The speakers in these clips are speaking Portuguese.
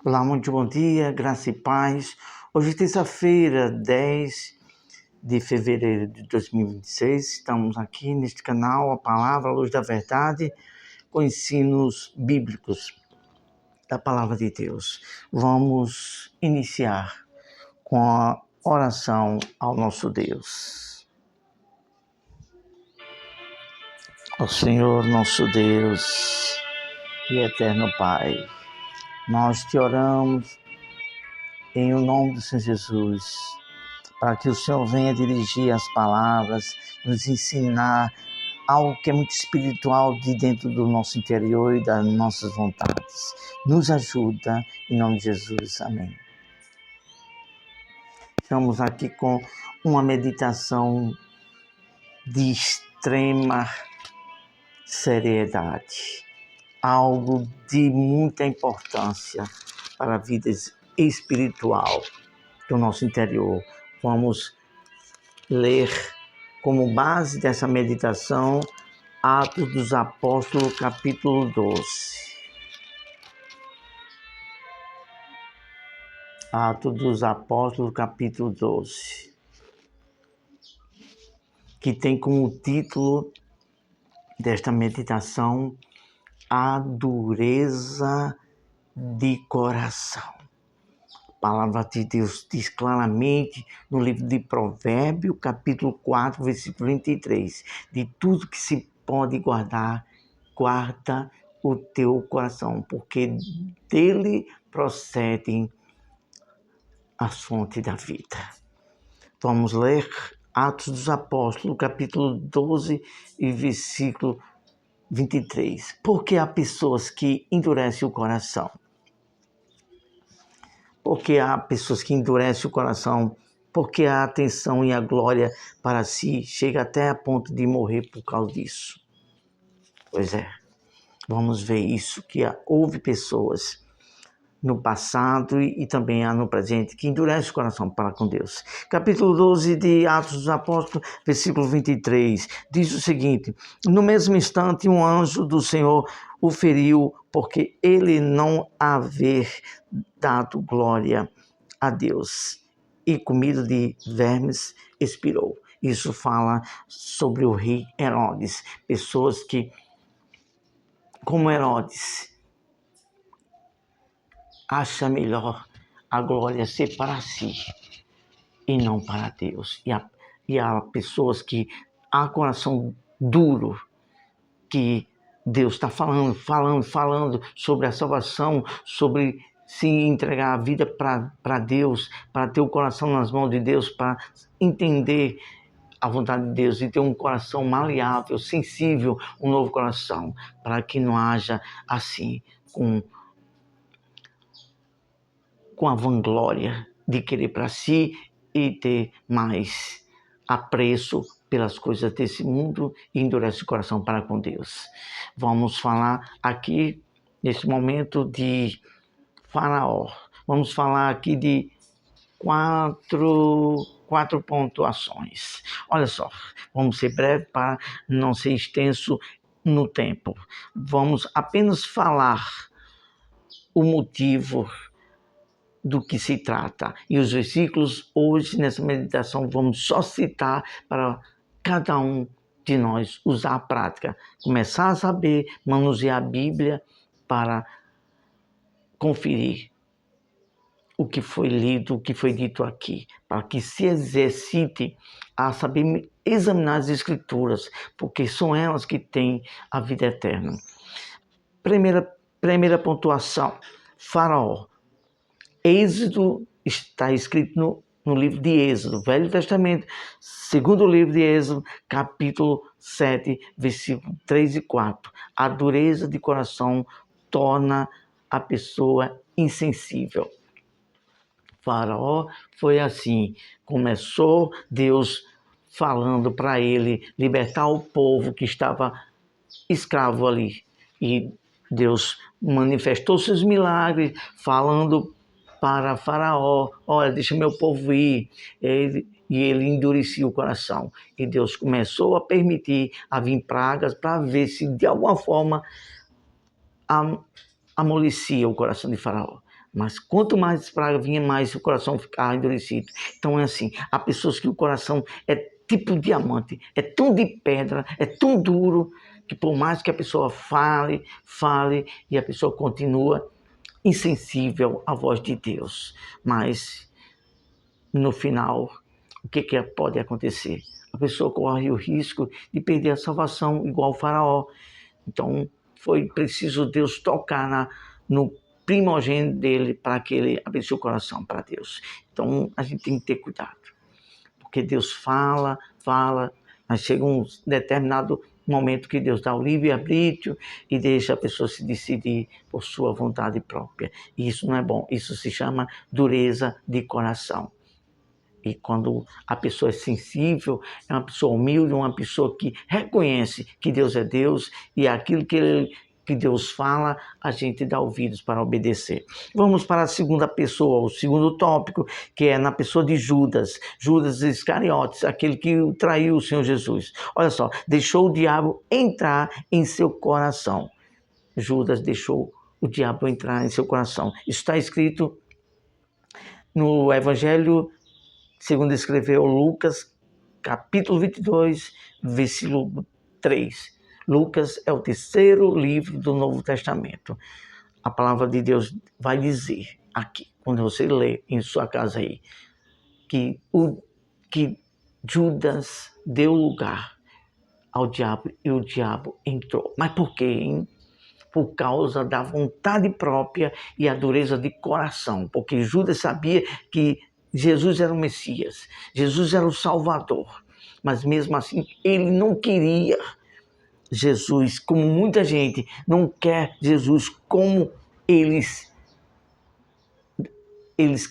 Olá, muito bom dia, graça e paz. Hoje é terça-feira, 10 de fevereiro de 2026. Estamos aqui neste canal, a Palavra, a Luz da Verdade, com ensinos bíblicos da Palavra de Deus. Vamos iniciar com a oração ao nosso Deus. Ó Senhor, nosso Deus e eterno Pai, nós te oramos em o nome do Senhor Jesus, para que o Senhor venha dirigir as palavras, nos ensinar algo que é muito espiritual de dentro do nosso interior e das nossas vontades. Nos ajuda, em nome de Jesus. Amém. Estamos aqui com uma meditação de extrema seriedade, algo de muita importância para a vida espiritual do nosso interior. Vamos ler como base dessa meditação Atos dos Apóstolos, capítulo 12. Atos dos Apóstolos, capítulo 12, que tem como título desta meditação A Dureza de Coração. A palavra de Deus diz claramente no livro de Provérbios, capítulo 4, versículo 23, de tudo que se pode guardar, guarda o teu coração, porque dele procedem as fontes da vida. Vamos ler Atos dos Apóstolos, capítulo 12 e versículo 23. Porque há pessoas que endurecem o coração. Porque há pessoas que endurecem o coração, porque a atenção e a glória para si chega até a ponto de morrer por causa disso. Pois é, vamos ver isso, que houve pessoas no passado e também há no presente que endurecem o coração para com Deus. Capítulo 12 de Atos dos Apóstolos, versículo 23, diz o seguinte: no mesmo instante um anjo do Senhor o feriu, porque ele não haver dado glória a Deus, e comido de vermes expirou. Isso fala sobre o rei Herodes, pessoas que, como Herodes, acha melhor a glória ser para si e não para Deus. E há pessoas que há coração duro, que Deus está falando sobre a salvação, sobre se entregar a vida para Deus, para ter o coração nas mãos de Deus, para entender a vontade de Deus e ter um coração maleável, sensível, um novo coração, para que não haja assim com a vanglória de querer para si e ter mais apreço pelas coisas desse mundo e endurece o coração para com Deus. Vamos falar aqui, nesse momento, de Faraó. Vamos falar aqui de quatro pontuações. Olha só, vamos ser breve para não ser extenso no tempo. Vamos apenas falar o motivo do que se trata. E os versículos hoje, nessa meditação, vamos só citar para cada um de nós usar a prática. Começar a saber, manusear a Bíblia para conferir o que foi lido, o que foi dito aqui, para que se exercite a saber examinar as Escrituras, porque são elas que têm a vida eterna. Primeira pontuação, Faraó. Êxodo está escrito no livro de Êxodo, Velho Testamento, segundo livro de Êxodo, capítulo 7, versículo 3 e 4. A dureza de coração torna a pessoa insensível. Faraó foi assim, começou Deus falando para ele libertar o povo que estava escravo ali. E Deus manifestou seus milagres, falando para Faraó: olha, deixa meu povo ir. E ele endurecia o coração. E Deus começou a permitir a vir pragas para ver se de alguma forma amolecia o coração de Faraó. Mas quanto mais praga vinha, mais o coração ficava endurecido. Então é assim, há pessoas que o coração é tipo diamante, é tão de pedra, é tão duro, que por mais que a pessoa fale, e a pessoa continua insensível à voz de Deus. Mas no final, o que pode acontecer? A pessoa corre o risco de perder a salvação, igual o faraó. Então, foi preciso Deus tocar no primogênito dele para que ele abrisse o coração para Deus. Então, a gente tem que ter cuidado, porque Deus fala, mas chega um determinado momento que Deus dá o livre-arbítrio e deixa a pessoa se decidir por sua vontade própria. E isso não é bom, isso se chama dureza de coração. E quando a pessoa é sensível, é uma pessoa humilde, uma pessoa que reconhece que Deus é Deus e aquilo que Deus fala, a gente dá ouvidos para obedecer. Vamos para a segunda pessoa, o segundo tópico, que é na pessoa de Judas. Judas Iscariotes, aquele que traiu o Senhor Jesus. Olha só, deixou o diabo entrar em seu coração. Judas deixou o diabo entrar em seu coração. Isso está escrito no Evangelho segundo escreveu Lucas, capítulo 22, versículo 3. Lucas é o terceiro livro do Novo Testamento. A palavra de Deus vai dizer aqui, quando você lê em sua casa aí, que Judas deu lugar ao diabo e o diabo entrou. Mas por quê, hein? Por causa da vontade própria e a dureza de coração. Porque Judas sabia que Jesus era o Messias, Jesus era o Salvador, mas mesmo assim ele não queria Jesus como muita gente não quer Jesus como eles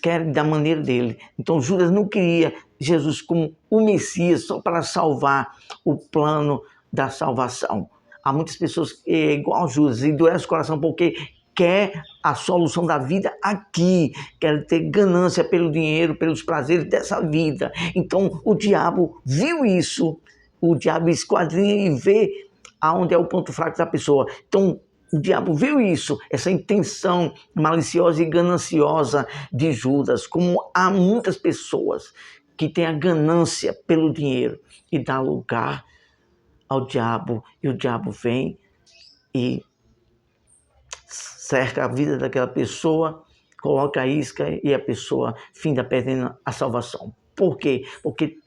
querem da maneira dele. Então Judas não queria Jesus como o Messias só para salvar o plano da salvação. Há muitas pessoas que é igual a Judas, endurece o coração porque quer a solução da vida aqui, quer ter ganância pelo dinheiro, pelos prazeres dessa vida. Então o diabo viu isso, o diabo esquadrinha e vê aonde é o ponto fraco da pessoa. Então o diabo viu isso, essa intenção maliciosa e gananciosa de Judas, como há muitas pessoas que têm a ganância pelo dinheiro e dá lugar ao diabo, e o diabo vem e cerca a vida daquela pessoa, coloca a isca e a pessoa finda perdendo a salvação. Por quê? Porque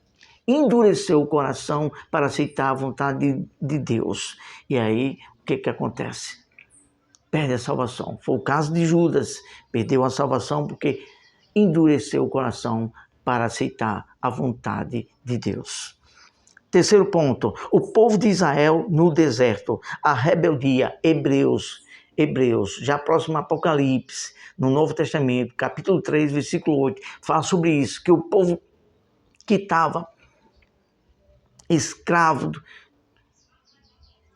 endureceu o coração para aceitar a vontade de Deus. E aí, o que acontece? Perde a salvação. Foi o caso de Judas, perdeu a salvação porque endureceu o coração para aceitar a vontade de Deus. Terceiro ponto, o povo de Israel no deserto, a rebeldia, Hebreus, já próximo ao Apocalipse, no Novo Testamento, capítulo 3, versículo 8, fala sobre isso, que o povo que estava escravo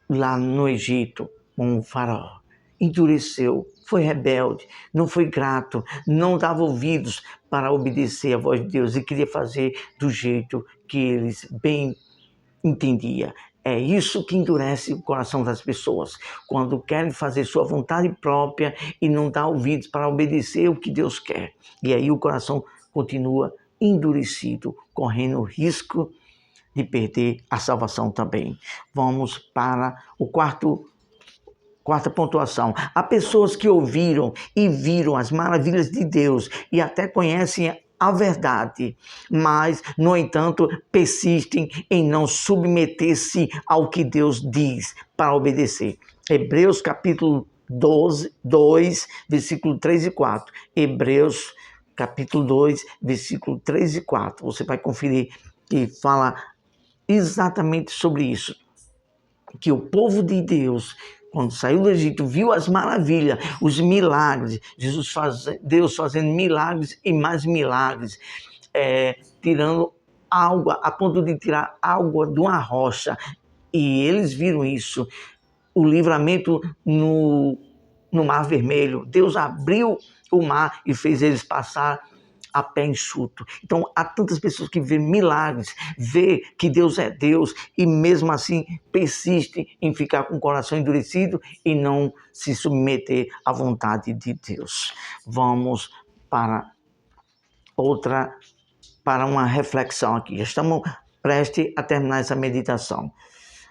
lá no Egito, com o faraó, endureceu, foi rebelde, não foi grato, não dava ouvidos para obedecer à voz de Deus e queria fazer do jeito que eles bem entendiam. É isso que endurece o coração das pessoas, quando querem fazer sua vontade própria e não dá ouvidos para obedecer o que Deus quer. E aí o coração continua endurecido, correndo o risco de perder a salvação também. Vamos para o quarta pontuação. Há pessoas que ouviram e viram as maravilhas de Deus e até conhecem a verdade, mas, no entanto, persistem em não submeter-se ao que Deus diz para obedecer. Hebreus capítulo 2, versículo 3 e 4. Hebreus capítulo 2, versículo 3 e 4. Você vai conferir e fala exatamente sobre isso. Que o povo de Deus, quando saiu do Egito, viu as maravilhas, os milagres, Deus fazendo milagres e mais milagres, tirando água, a ponto de tirar água de uma rocha. E eles viram isso, o livramento no Mar Vermelho. Deus abriu o mar e fez eles passar a pé enxuto. Então, há tantas pessoas que vê milagres, vê que Deus é Deus e mesmo assim persiste em ficar com o coração endurecido e não se submeter à vontade de Deus. Vamos para uma reflexão aqui. Já estamos prestes a terminar essa meditação.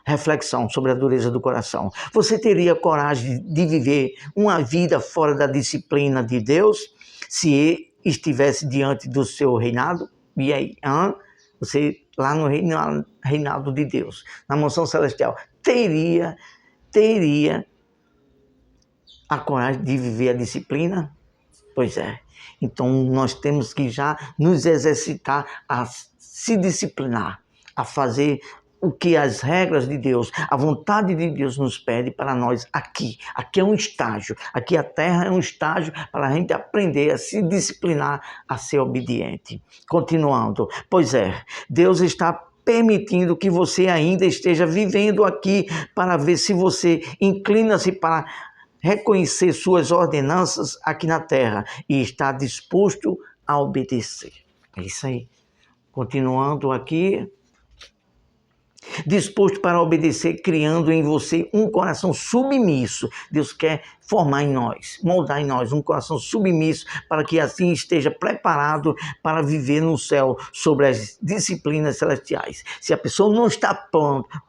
Reflexão sobre a dureza do coração. Você teria coragem de viver uma vida fora da disciplina de Deus se ele estivesse diante do seu reinado? E aí, você lá no reinado de Deus, na mansão celestial, teria a coragem de viver a disciplina? Pois é. Então nós temos que já nos exercitar a se disciplinar, a fazer o que as regras de Deus, a vontade de Deus nos pede para nós aqui. Aqui é um estágio, aqui a terra é um estágio para a gente aprender a se disciplinar, a ser obediente. Continuando, pois é, Deus está permitindo que você ainda esteja vivendo aqui para ver se você inclina-se para reconhecer suas ordenanças aqui na terra e está disposto a obedecer. É isso aí. Continuando aqui. Disposto para obedecer, criando em você um coração submisso. Deus quer formar em nós, moldar em nós um coração submisso para que assim esteja preparado para viver no céu sobre as disciplinas celestiais. Se a pessoa não está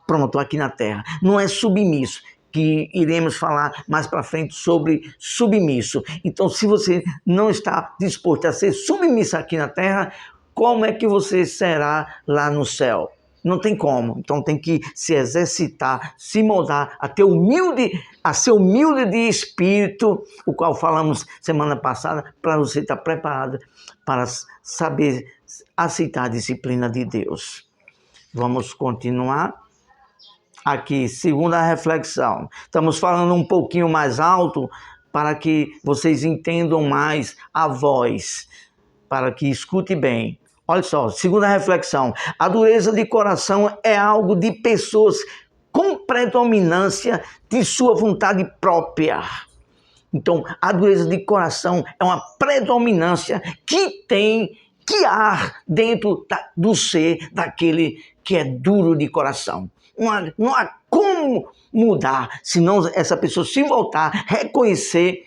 pronto aqui na terra, não é submisso, que iremos falar mais para frente sobre submisso. Então, se você não está disposto a ser submisso aqui na terra, como é que você será lá no céu? Não tem como. Então tem que se exercitar, se moldar, a ser humilde de espírito, o qual falamos semana passada, para você estar preparado para saber aceitar a disciplina de Deus. Vamos continuar. Aqui, segunda reflexão. Estamos falando um pouquinho mais alto para que vocês entendam mais a voz, para que escute bem. Olha só, segunda reflexão. A dureza de coração é algo de pessoas com predominância de sua vontade própria. Então, a dureza de coração é uma predominância que há dentro do ser daquele que é duro de coração. Não há como mudar, senão essa pessoa se voltar, reconhecer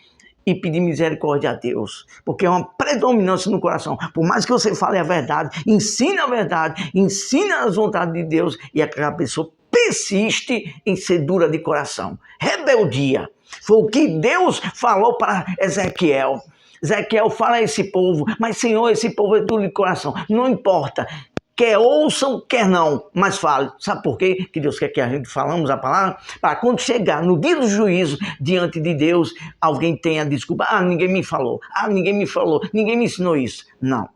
e pedir misericórdia a Deus, porque é uma predominância no coração. Por mais que você fale a verdade, ensine as vontades de Deus, e aquela pessoa persiste em ser dura de coração. Rebeldia. Foi o que Deus falou para Ezequiel. Ezequiel fala a esse povo, mas Senhor, esse povo é duro de coração. Não importa. Quer ouçam, quer não, mas fale. Sabe por quê? Que Deus quer que a gente falamos a palavra? Para quando chegar no dia do juízo, diante de Deus, alguém tenha desculpa. Ninguém me falou. Ninguém me ensinou isso. Não.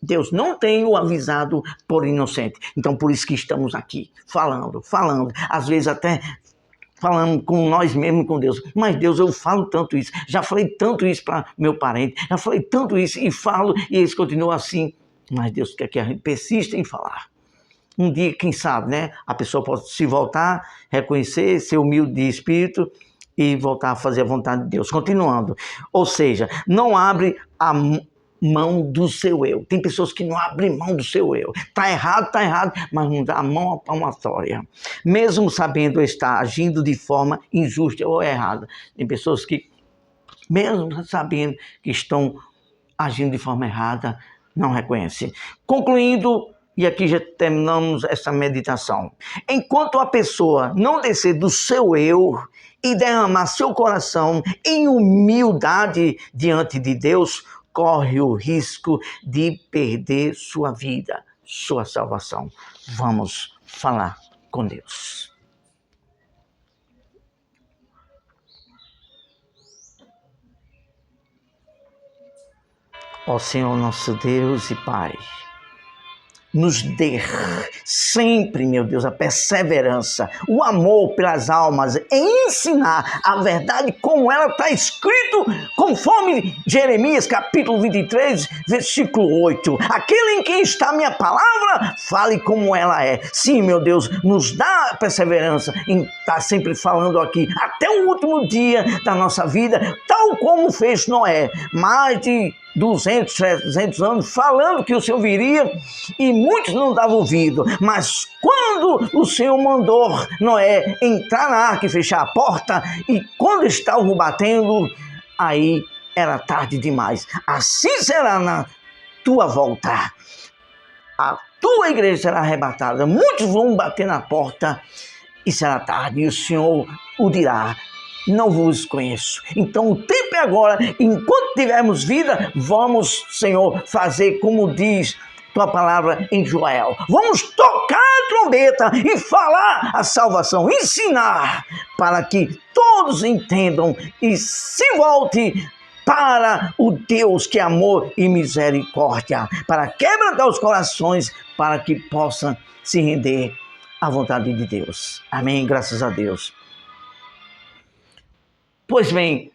Deus não tem o avisado por inocente. Então, por isso que estamos aqui, falando. Às vezes até falando com nós mesmos, com Deus. Mas Deus, eu falo tanto isso. Já falei tanto isso para meu parente. Já falei tanto isso e falo, e eles continuam assim. Mas Deus quer que a gente persista em falar. Um dia, quem sabe, né? A pessoa pode se voltar, reconhecer, ser humilde de espírito e voltar a fazer a vontade de Deus. Continuando. Ou seja, não abre a mão do seu eu. Tem pessoas que não abrem mão do seu eu. Está errado, mas não dá a mão à palmatória. Mesmo sabendo estar agindo de forma injusta ou errada. Tem pessoas que, mesmo sabendo que estão agindo de forma errada, não reconhece. Concluindo, e aqui já terminamos essa meditação. Enquanto a pessoa não descer do seu eu e derramar seu coração em humildade diante de Deus, corre o risco de perder sua vida, sua salvação. Vamos falar com Deus. Ó Senhor nosso Deus e Pai, nos dê sempre, meu Deus, a perseverança, o amor pelas almas, em ensinar a verdade como ela está escrito, conforme Jeremias capítulo 23, versículo 8. Aquele em quem está a minha palavra, fale como ela é. Sim, meu Deus, nos dá a perseverança em estar sempre falando aqui, até o último dia da nossa vida, tal como fez Noé. Mais de 200, 300 anos, falando que o Senhor viria, e muitos não davam ouvido. Mas quando o Senhor mandou Noé entrar na arca e fechar a porta, e quando estavam batendo, aí era tarde demais. Assim será na tua volta. A tua igreja será arrebatada. Muitos vão bater na porta e será tarde. E o Senhor o dirá: não vos conheço. Então o tempo é agora. Enquanto tivermos vida, vamos, Senhor, fazer como diz tua palavra em Joel. Vamos tocar a trombeta e falar a salvação, ensinar para que todos entendam e se volte para o Deus que é amor e misericórdia, para quebrantar os corações, para que possam se render à vontade de Deus. Amém, graças a Deus. Pois bem,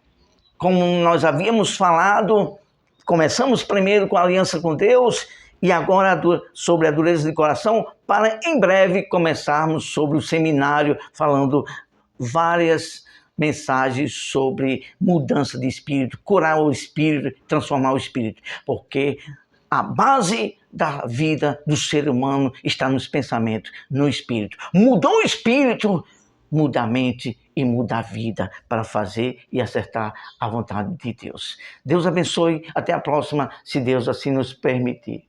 como nós havíamos falado, começamos primeiro com a aliança com Deus e agora sobre a dureza de coração, para em breve começarmos sobre o seminário, falando várias mensagens sobre mudança de espírito, curar o espírito, transformar o espírito, porque a base da vida do ser humano está nos pensamentos, no espírito. Mudou o espírito, muda a mente e muda a vida para fazer e acertar a vontade de Deus. Deus abençoe, até a próxima, se Deus assim nos permitir.